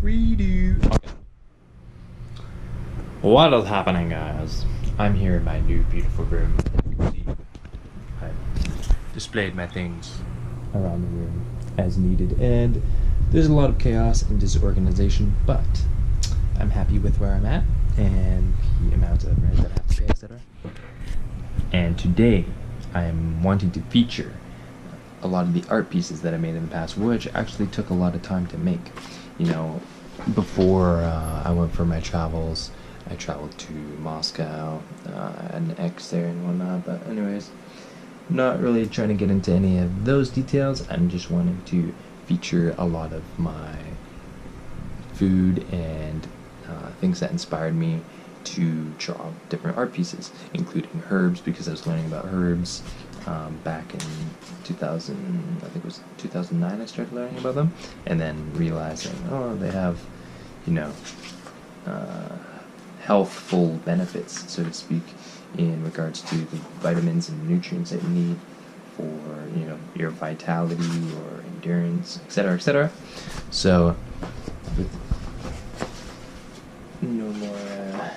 Redo. Okay. What is happening, guys? I'm here in my new beautiful room. As you can see, I've displayed my things around the room as needed, and there's a lot of chaos and disorganization, but I'm happy with where I'm at and the amount of rent that I have to pay, etc. And today, I'm wanting to feature a lot of the art pieces that I made in the past, which actually took a lot of time to make. You know, before I went for my travels, I traveled to Moscow, I had an ex there and whatnot, but anyways, not really trying to get into any of those details. I'm just wanting to feature a lot of my food and things that inspired me to draw different art pieces, including herbs, because I was learning about herbs back in 2000, I think it was 2009 I started learning about them, and then realizing, oh, they have, you know, healthful benefits, so to speak, in regards to the vitamins and nutrients that you need for, you know, your vitality or endurance, etc., etc. So, with no more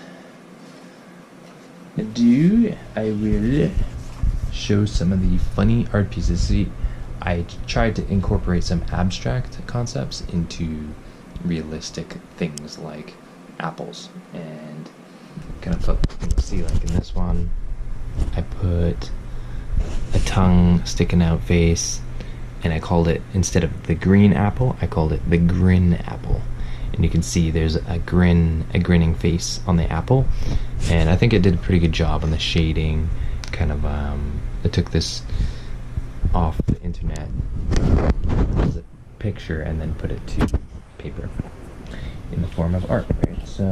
ado, I will show some of the funny art pieces. See, I tried to incorporate some abstract concepts into realistic things like apples, and kind of you'll see, like in this one, I put a tongue sticking out face, and I called it, instead of the green apple, I called it the grin apple. And you can see there's a grinning face on the apple, and I think it did a pretty good job on the shading. Kind of, I took this off the internet as a picture and then put it to paper in the form of art, right? So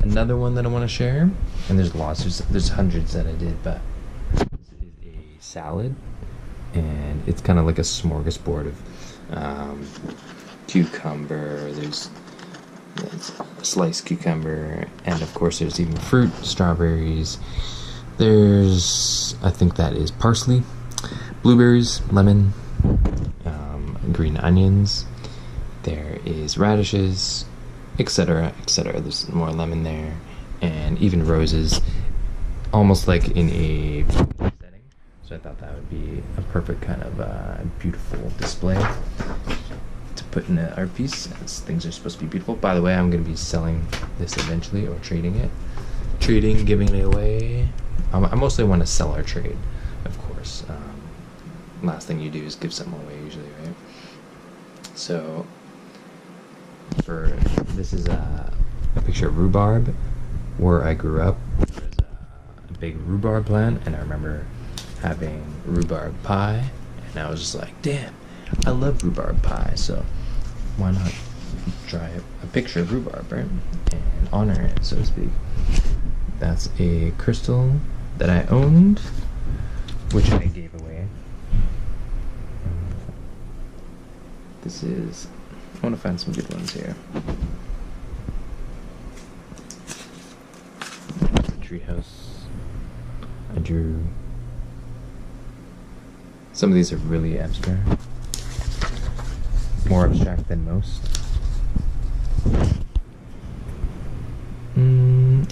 another one that I want to share, and there's lots, there's hundreds that I did, but this is a salad, and it's kind of like a smorgasbord of cucumber, there's sliced cucumber, and of course there's even fruit, strawberries, there's, I think that is parsley, blueberries, lemon, green onions, there is radishes, etc., etc. There's more lemon there, and even roses, almost like in a setting. So I thought that would be a perfect kind of beautiful display to put in an art piece, as things are supposed to be beautiful. By the way, I'm going to be selling this eventually, or trading it. Trading, giving it away. I mostly want to sell our trade, of course. Last thing you do is give something away, usually, right? So, this is a picture of rhubarb, where I grew up. There's a big rhubarb plant, and I remember having rhubarb pie, and I was just like, damn, I love rhubarb pie, so why not try a picture of rhubarb, right? And honor it, so to speak. That's a crystal that I owned, which I gave away. This is, I want to find some good ones here. The treehouse I drew. Some of these are really abstract. More abstract than most.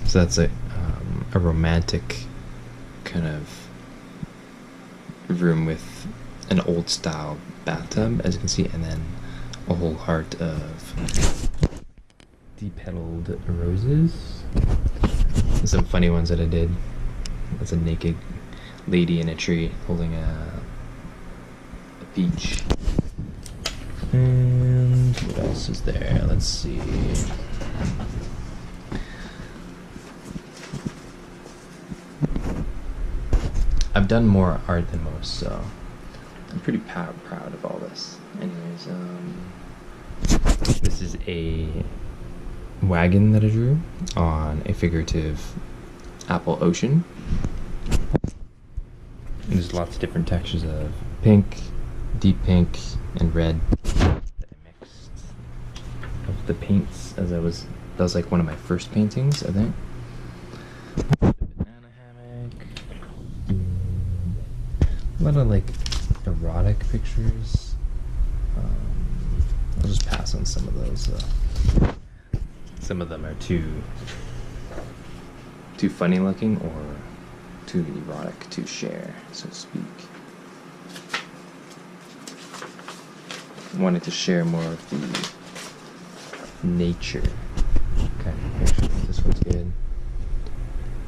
So that's a romantic kind of room with an old style bathtub, as you can see, and then a whole heart of depetaled roses. And some funny ones that I did. That's a naked lady in a tree holding a peach. And what else is there? Let's see. I've done more art than most, so I'm pretty proud of all this. Anyways, this is a wagon that I drew on a figurative apple ocean. And there's lots of different textures of pink, deep pink, and red that I mixed of the paints as that was like one of my first paintings, I think. Banana hammock. A lot of like erotic pictures. I'll just pass on some of those. Some of them are too funny looking or too erotic to share, so to speak. I wanted to share more of the nature kind of picture. This one's good.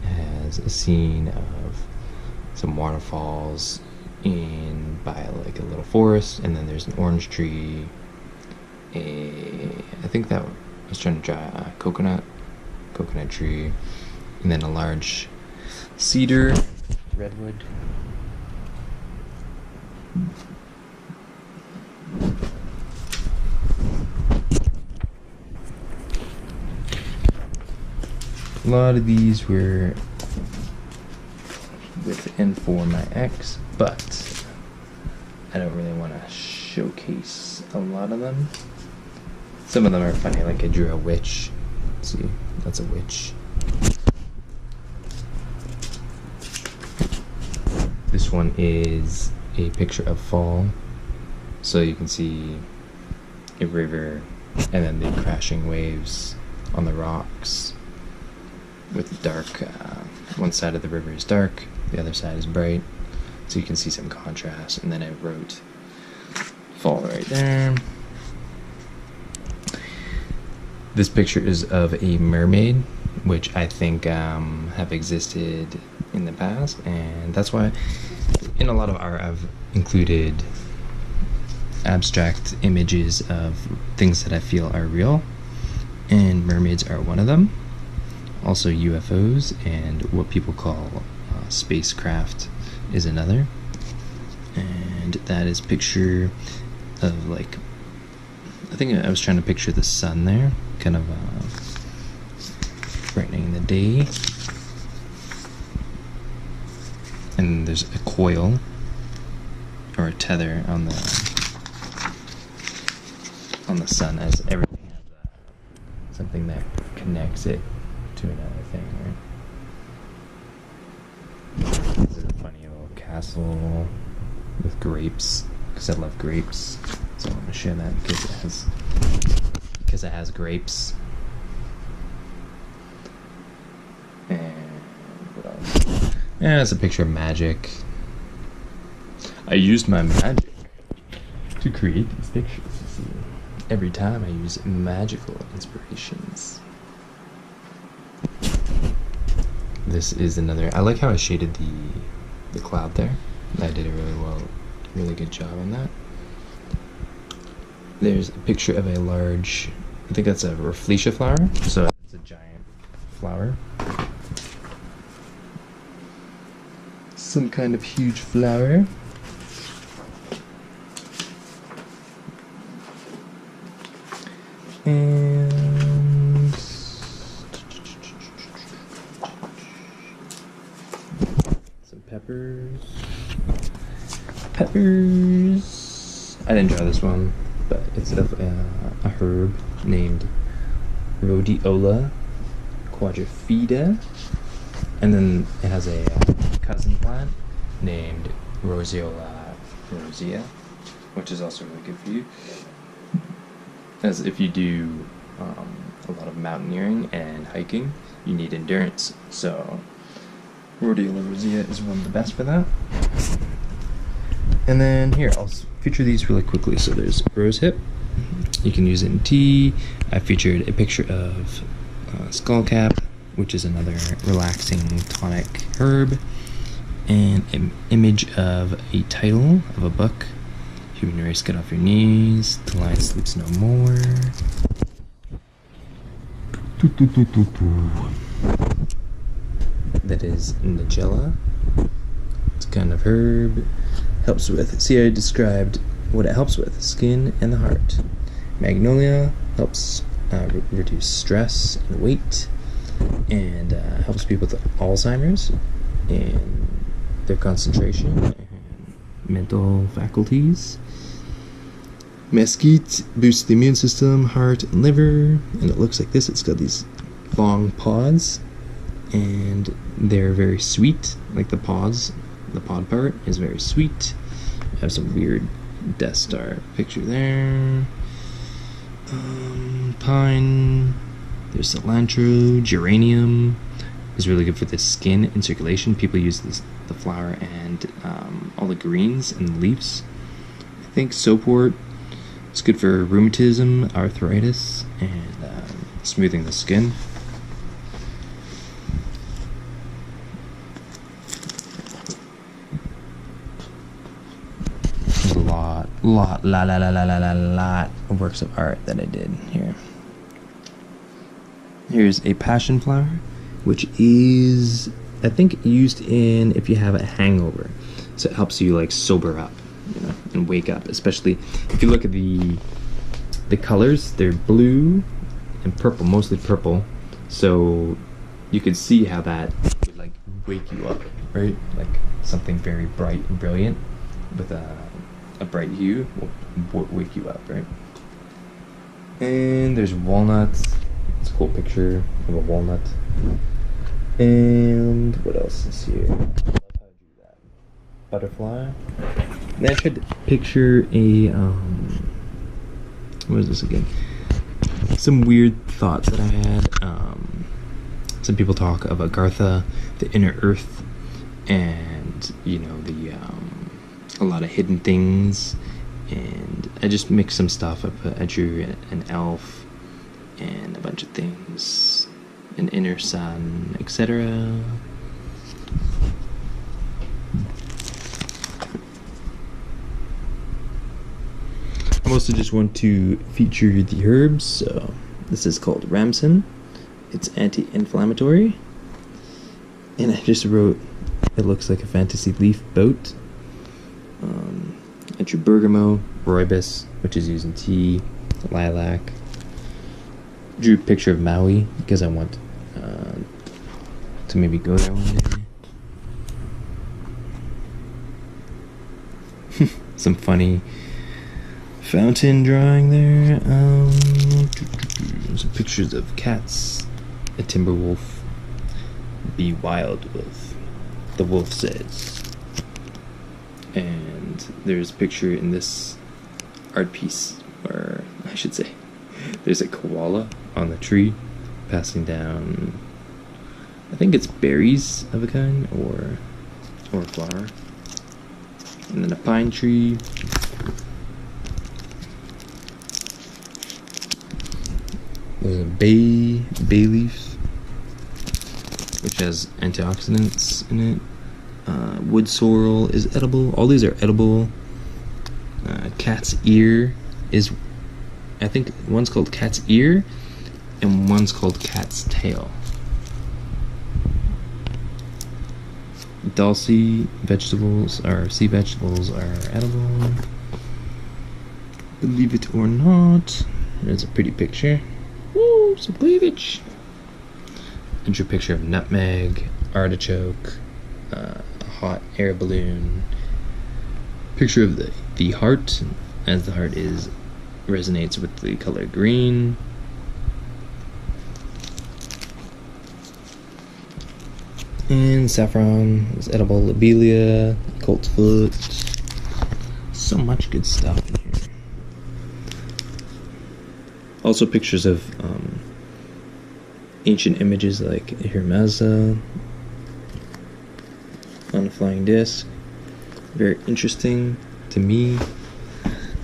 It has a scene of some waterfalls by like a little forest, and then there's an orange tree. I think that I was trying to draw a coconut tree, and then a large cedar, redwood. A lot of these were with and for my ex, but I don't really want to showcase a lot of them. Some of them are funny, like I drew a witch. See, that's a witch. This one is a picture of fall, so you can see a river and then the crashing waves on the rocks with dark, one side of the river is dark, the other side is bright, so you can see some contrast. And then I wrote fall right there. This picture is of a mermaid, which I think have existed in the past, and that's why in a lot of art I've included abstract images of things that I feel are real, and mermaids are one of them. Also UFOs and what people call spacecraft is another. And that is a picture of, like, I think I was trying to picture the sun there, kind of brightening the day. And there's a coil or a tether on the sun, as everything has something that connects it to another thing, right? This is a funny little castle with grapes, because I love grapes, so I want to share that because it has grapes. And what else? Yeah, it's a picture of magic. I used my magic to create these pictures, you see. Every time I use magical inspirations. This is another. I like how I shaded the cloud there. I did it really good job on that. There's a picture of a large, I think that's a rafflesia flower, so it's a giant flower. Some kind of huge flower. And some peppers. I didn't draw this one, but it's of a herb named Rhodiola quadrifida, and then it has a cousin plant named Roseola rosea, which is also really good for you, as if you do a lot of mountaineering and hiking, you need endurance. So Rhodiola rosea is one of the best for that. And then here, I'll feature these really quickly. So there's rose hip. You can use it in tea. I featured a picture of skullcap, which is another relaxing tonic herb, and an image of a title of a book. Human race, get off your knees. The lion sleeps no more. That is Nigella. It's a kind of herb. Helps with, see, I described what it helps with: skin and the heart. Magnolia helps reduce stress and weight, and helps people with Alzheimer's and their concentration and mental faculties. Mesquite boosts the immune system, heart, and liver, and it looks like this. It's got these long pods, and they're very sweet, like the pods. The pod part is very sweet. I have some weird Death Star picture there. Pine. There's cilantro. Geranium is really good for the skin and circulation. People use the flower and all the greens and the leaves. I think soapwort. It's good for rheumatism, arthritis, and smoothing the skin. There's a lot of works of art that I did here. Here's a passion flower, which is, I think, used in if you have a hangover. So it helps you like sober up, you know, and wake up. Especially if you look at the colors, they're blue and purple, mostly purple. So you could see how that would like wake you up, right? Like something very bright and brilliant with a bright hue will wake you up, right? And there's walnuts. It's a cool picture of a walnut. And what else is here? I love how I drew that. Butterfly. Then I tried to picture a what is this again? Some weird thoughts that I had. Some people talk of Agartha, the inner earth, and you know a lot of hidden things. And I just mixed some stuff up. I drew an elf and a bunch of things, an inner sun, etc. I also just want to feature the herbs. So this is called Ramson. It's anti-inflammatory. And I just wrote, it looks like a fantasy leaf boat. I drew bergamot, rooibos, which is used in tea, lilac. Drew a picture of Maui because I want to maybe go there one day. Some funny fountain drawing there. Some pictures of cats, a timber wolf, be wild wolf, the wolf says. And there's a picture in this art piece, or I should say, there's a koala on the tree passing down, I think it's berries of a kind, or a flower. And then a pine tree. There's a bay leaf, which has antioxidants in it. Wood sorrel is edible. All these are edible. Cat's ear is, I think one's called cat's ear and one's called cat's tail. Dulce vegetables, or sea vegetables, are edible. Believe it or not. There's a pretty picture. Woo, some cleavage. I drew a picture of nutmeg, artichoke, a hot air balloon. Picture of the heart, as the heart resonates with the color green. And saffron is edible. Lobelia, colt's foot. So much good stuff in here. Also pictures of ancient images like Hirmaza on a flying disc. Very interesting to me.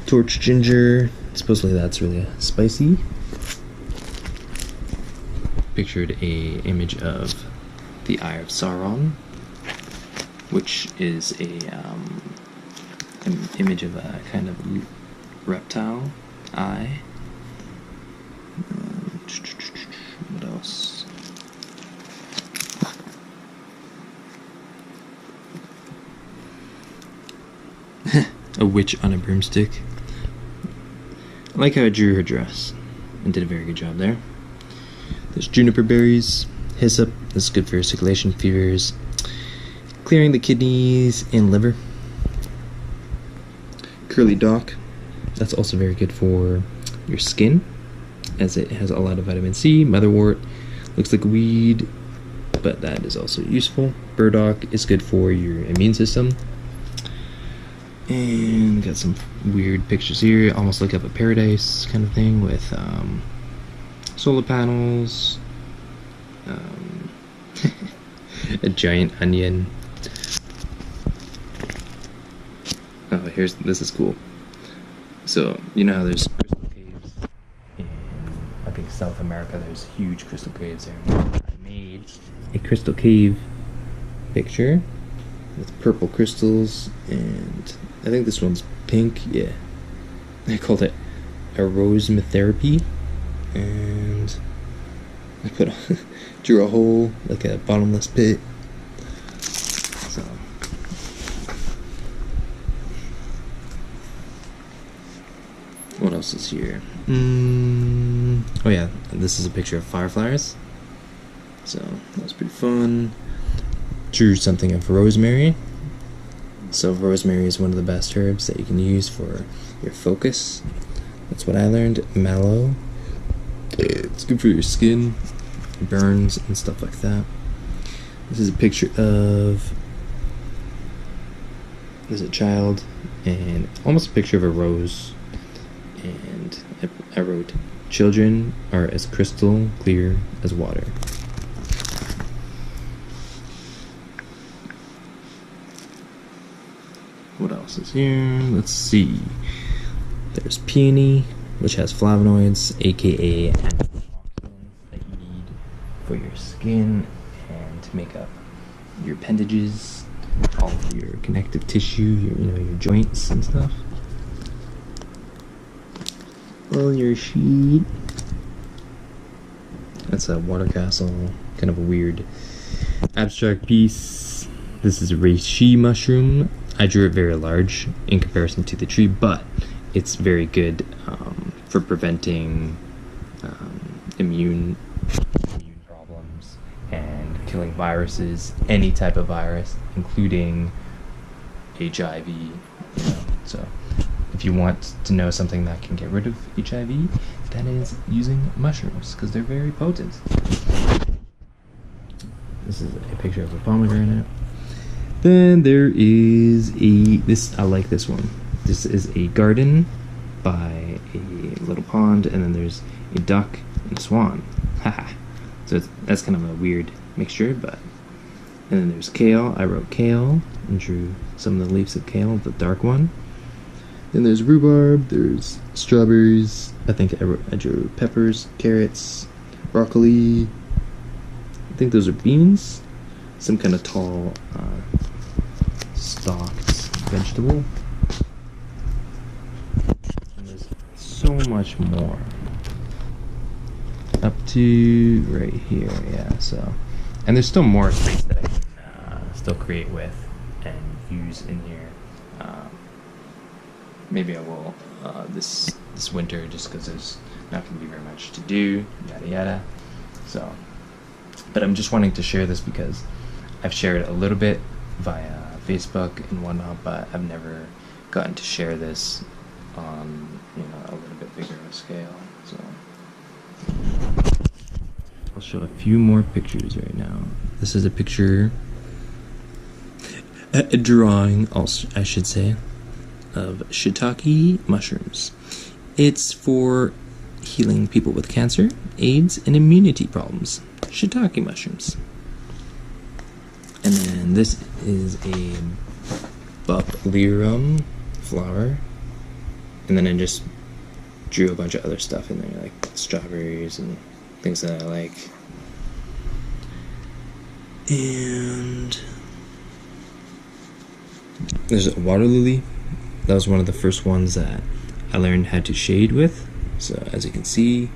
Torch ginger. Supposedly that's really spicy. Pictured a image of the Eye of Sauron, which is an image of a kind of reptile eye. What else? A witch on a broomstick. I like how I drew her dress and did a very good job there. There's juniper berries, hyssop. This is good for circulation, fevers, clearing the kidneys and liver. Curly dock. That's also very good for your skin, as it has a lot of vitamin C. Motherwort looks like weed, but that is also useful. Burdock is good for your immune system. And got some weird pictures here, almost like of a paradise kind of thing with solar panels, a giant onion. Oh, this is cool. So you know how there's crystal caves in, I think, South America. There's huge crystal caves there. I made a crystal cave picture with purple crystals, and I think this one's pink. Yeah, I called it aromatherapy, and I drew a hole like a bottomless pit. So what else is here? Oh yeah, this is a picture of fireflies. So that was pretty fun. Drew something of rosemary. So rosemary is one of the best herbs that you can use for your focus. That's what I learned. Mallow. It's good for your skin, burns and stuff like that. This is a picture of there's a child and almost a picture of a rose. And I wrote, "Children are as crystal clear as water." What else is here? Let's see. There's peony, which has flavonoids, aka antioxidants that you need for your skin and to make up your appendages, all of your connective tissue, your joints and stuff. On your sheet. That's a water castle, kind of a weird abstract piece. This is a reishi mushroom. I drew it very large in comparison to the tree, but it's very good for preventing immune problems and killing viruses, any type of virus, including HIV. So if you want to know something that can get rid of HIV, that is using mushrooms, because they're very potent. This is a picture of a pomegranate. Then there is I like this one. This is a garden by a little pond, and then there's a duck and a swan. Haha. So that's kind of a weird mixture, but. And then there's kale. I wrote kale and drew some of the leaves of kale, the dark one. Then there's rhubarb, there's strawberries. I think I drew peppers, carrots, broccoli. I think those are beans. Some kind of tall stalked vegetable. And there's so much more. Up to right here, yeah, so. And there's still more space that I can still create with and use in here. Maybe I will this winter, just because there's not going to be very much to do, yada yada. So, but I'm just wanting to share this because I've shared a little bit via Facebook and whatnot, but I've never gotten to share this on a little bit bigger of a scale. So I'll show a few more pictures right now. This is a picture, a drawing, also, I should say, of shiitake mushrooms. It's for healing people with cancer, AIDS, and immunity problems. Shiitake mushrooms. And then this is a bupleurum flower. And then I just drew a bunch of other stuff in there, like strawberries and things that I like. And there's a water lily. That was one of the first ones that I learned how to shade with. So as you can see,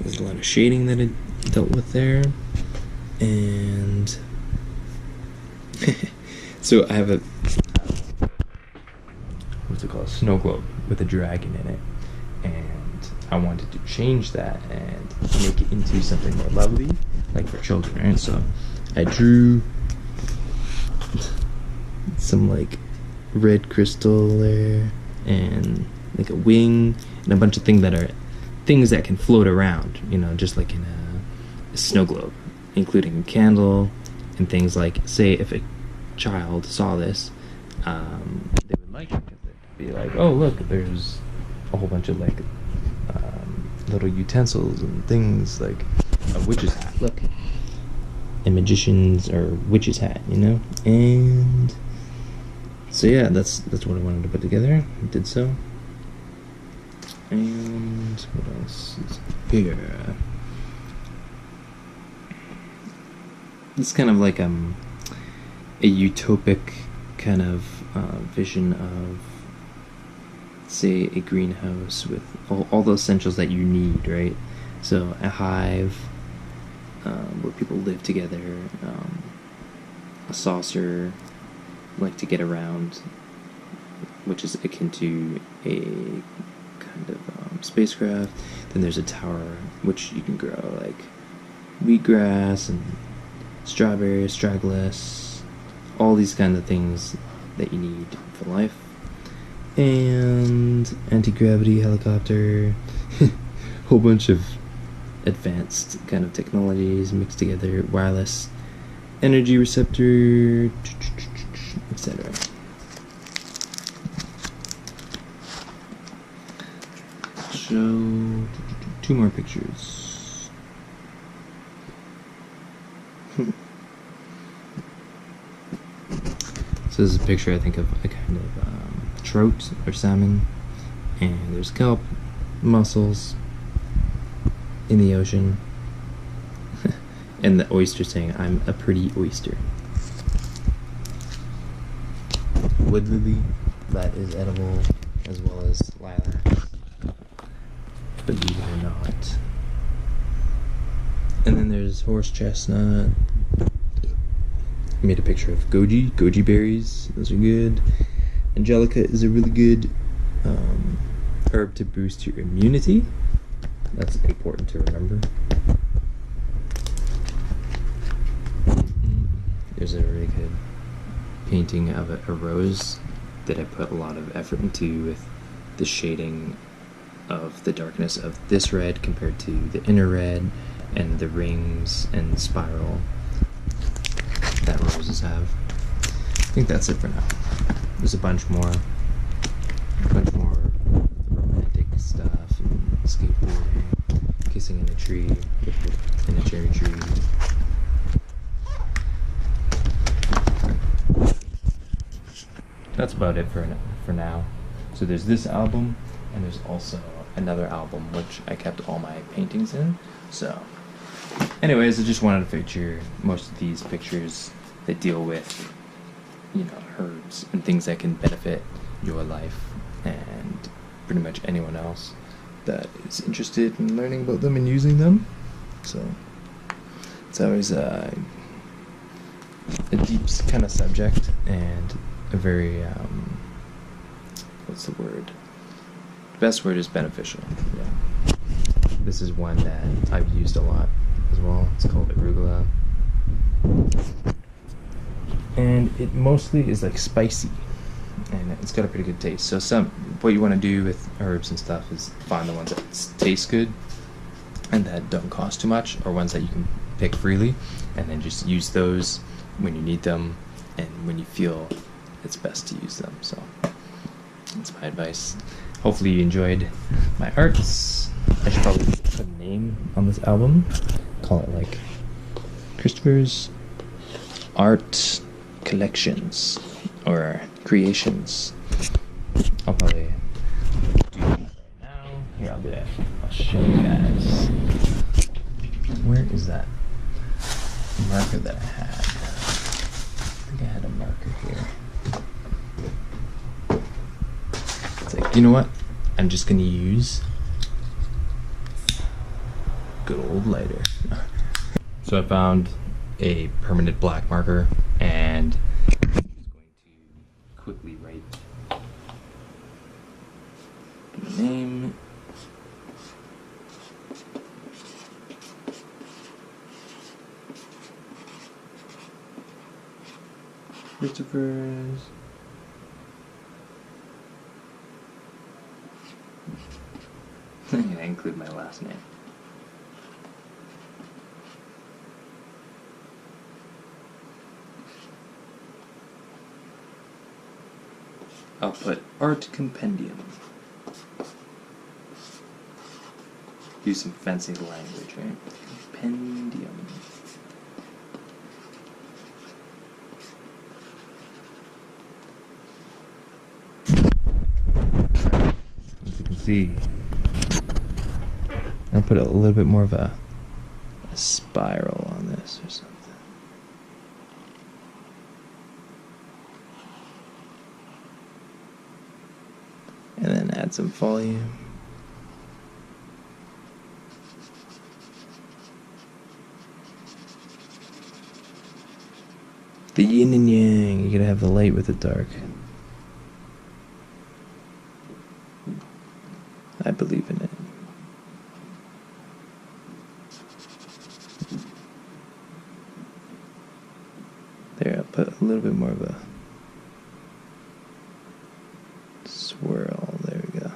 there's a lot of shading that I dealt with there. And so I have a what's it called? Snow globe with a dragon in it. And I wanted to change that and make it into something more lovely, like for children, right? So I drew some like red crystal there, and like a wing, and a bunch of things that can float around, just like in a snow globe, including a candle and things like, say if a child saw this, they would like it because it be like, oh look, there's a whole bunch of like little utensils and things like a witch's hat. Look, a magician's or witch's hat, you know. And so yeah, that's what I wanted to put together. I did so. And what else is here? It's kind of like a utopic kind of vision of, say, a greenhouse with all the essentials that you need, right? So a hive where people live together, a saucer like to get around, which is akin to a kind of spacecraft. Then there's a tower which you can grow like wheatgrass and strawberries, astragalus, all these kind of things that you need for life. And anti-gravity helicopter, whole bunch of advanced kind of technologies mixed together, wireless energy receptor, etc. Show two more pictures. So this is a picture, I think, of a kind of trout or salmon, and there's kelp, mussels in the ocean, and the oyster saying, "I'm a pretty oyster." Wood lily, that is edible, as well as lilacs, believe it or not. And then there's horse chestnut. I made a picture of goji berries. Those are good. Angelica is a really good herb to boost your immunity. That's important to remember. There's a really good painting of a rose that I put a lot of effort into, with the shading of the darkness of this red compared to the inner red, and the rings and spiral that roses have. I think that's it for now. There's a bunch more romantic stuff, and skateboarding, kissing in a tree, in a cherry tree. That's about it for now. So there's this album, and there's also another album which I kept all my paintings in. So anyways, I just wanted to feature most of these pictures that deal with, herbs and things that can benefit your life and pretty much anyone else that is interested in learning about them and using them. So it's always a deep kind of subject, and a very what's the word? The best word is beneficial. Yeah. This is one that I've used a lot as well. It's called arugula, and it mostly is like spicy, and it's got a pretty good taste. So what you want to do with herbs and stuff is find the ones that taste good and that don't cost too much, or ones that you can pick freely, and then just use those when you need them and when you feel it's best to use them. So that's my advice. Hopefully you enjoyed my arts. I should probably put a name on this album. Call it like Christopher's Art Collections or Creations. I'll probably do that right now. Here, I'll do that. I'll show you guys. Where is that marker that I had? I think I had a marker here. It's like, you know what? I'm just gonna use good old lighter. So I found a permanent black marker, and I'm just going to quickly write the name. Christopher's I'm gonna include my last name. I'll put art compendium. Use some fancy language, right? Compendium. As you can see, I'll put a little bit more of a spiral on this or something. And then add some volume. The yin and yang, you gotta have the light with the dark. I believe in it. There, I'll put a little bit more of a swirl. There we go.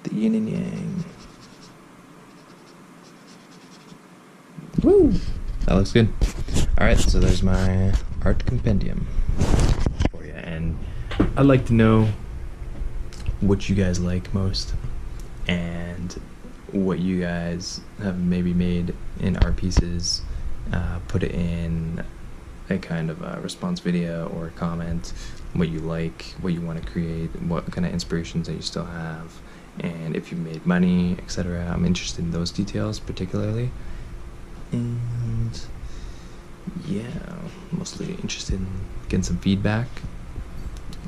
The yin and yang. Woo! That looks good. Alright, so there's my art compendium for you. And I'd like to know what you guys like most and what you guys have maybe made in art pieces. Put it in a kind of a response video or a comment, what you like, what you want to create, what kind of inspirations that you still have, and if you made money, etc. I'm interested in those details particularly. And yeah, mostly interested in getting some feedback.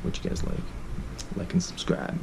What you guys like and subscribe.